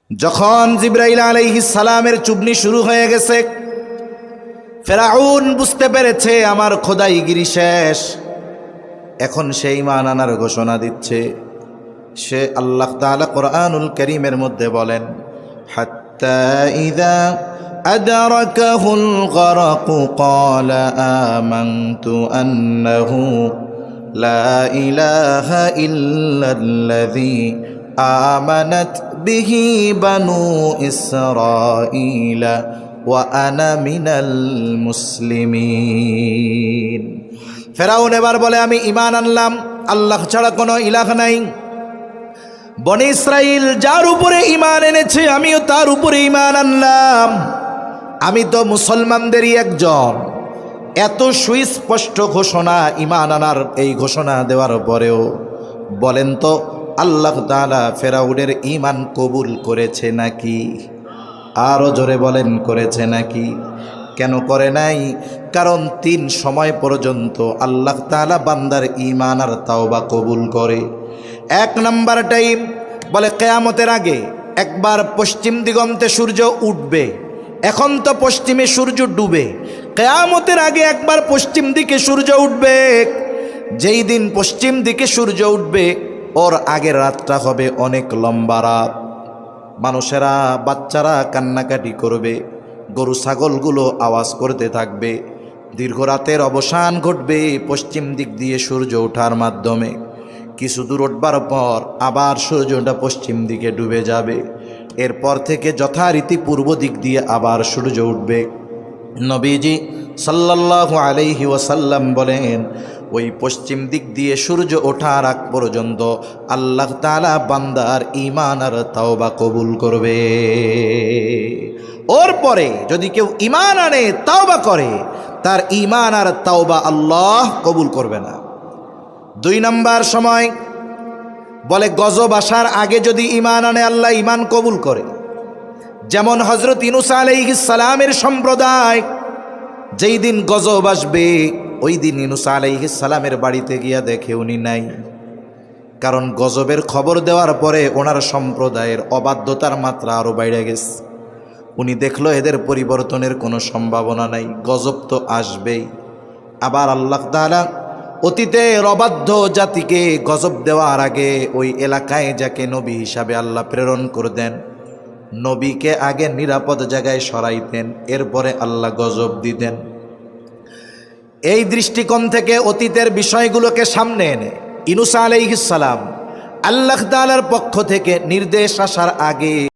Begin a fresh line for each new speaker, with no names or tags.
যখন জিবরাইল আলাইহিস সালামের চুবনি শুরু হয়ে গেছে, ফেরাউন বুঝতে পেরেছে আমার খোদাইগিরি শেষ। এখন সে ঈমান আনার ঘোষণা দিচ্ছে। সে আল্লাহ তাআলা কোরআনুল কারীমের মধ্যে বলেন, হাত্তা ইযা আদরাকাহুল গরকু ক্বালা আমানতু আন্নাহু লা ইলাহা ইল্লাল্লাযী আমানাত বিহি বানু ইসরাঈলা ওয়া আনা মিনাল মুসলিমিন। ফেরাউন এবার বলে, আমি ঈমান আনলাম, আল্লাহ ছাড়া কোনো ইলাহ নাই। বনি ইসরাইল যার উপরে ঈমান এনেছে আমিও তার উপরে ঈমান আনলাম। আমি তো মুসলমানদেরই একজন। এত সুস্পষ্ট ঘোষণা, ঈমান আনার এই ঘোষণা দেওয়ার পরেও বলেন তো আল্লাহ তাআলা ফেরাউনের ঈমান কবুল করেছে নাকি? আরো জোরে বলেন, করেছে নাকি? কেন করে নাই? কারণ 3 সময় পর্যন্ত আল্লাহ তাআলা বান্দার ঈমান আর তাওবা কবুল করে। 1 নাম্বার টাইম বলে কিয়ামতের আগে একবার পশ্চিম দিগন্তে সূর্য উঠবে। এখন তো পশ্চিমে সূর্য ডুবে। কিয়ামতের আগে একবার পশ্চিম দিকে সূর্য উঠবে। যেই দিন পশ্চিম দিকে সূর্য উঠবে ওর আগের রাতটা হবে অনেক লম্বা রাত। মানুষেরা, বাচ্চারা কান্নাকাটি করবে, গরু ছাগলগুলো আওয়াজ করতে থাকবে। দীর্ঘ রাতের অবসান ঘটবে পশ্চিম দিক দিয়ে সূর্য ওঠার মাধ্যমে। কিছু দূর উঠবার পর আবার সূর্যটা পশ্চিম দিকে ডুবে যাবে। এরপর থেকে যথারীতি পূর্ব দিক দিয়ে আবার সূর্য উঠবে। নবীজি সাল্লাল্লাহু আলাইহি ওয়াসাল্লাম বলেন, ওই পশ্চিম দিক দিয়ে সূর্য ওঠার আগ পর্যন্ত আল্লাহ তাআলা বান্দার ঈমান আর তাওবা কবুল করবে। ওর পরে যদি কেউ ঈমান আনে, তাওবা করে, তার ঈমান আর তাওবা আল্লাহ কবুল করবে না। 2 নাম্বার সময় বলে গজব আসার আগে যদি ঈমান আনে আল্লাহ ঈমান কবুল করে। যেমন হযরত ইউনূস আলাইহিস সালামের সম্প্রদায় যেই দিন গজব আসবে ওই দিন ইউনূস আলাইহিস সালামের বাড়িতে গিয়া দেখে উনি নাই। কারণ গজবের খবর দেওয়ার পরে ওনার সম্প্রদায়ের অবাধ্যতার মাত্রা আরও বাইরে গেছে। উনি দেখলো এদের পরিবর্তনের কোনো সম্ভাবনা নাই, গজব তো আসবেই। আবার আল্লাহ তাআলা অতীতের অবাধ্য জাতিকে গজব দেওয়ার আগে ওই এলাকায় যাকে নবী হিসাবে আল্লাহ প্রেরণ করে দেন, নবীকে আগে নিরাপদ জায়গায় সরাইতেন, এরপরে আল্লাহ গজব দিতেন। এই দৃষ্টিকোণ থেকে অতীতের বিষয়গুলোকে সামনে এনে ইউনূস আলাইহিস সালাম আল্লাহ তাআলার পক্ষ থেকে নির্দেশ আসার আগে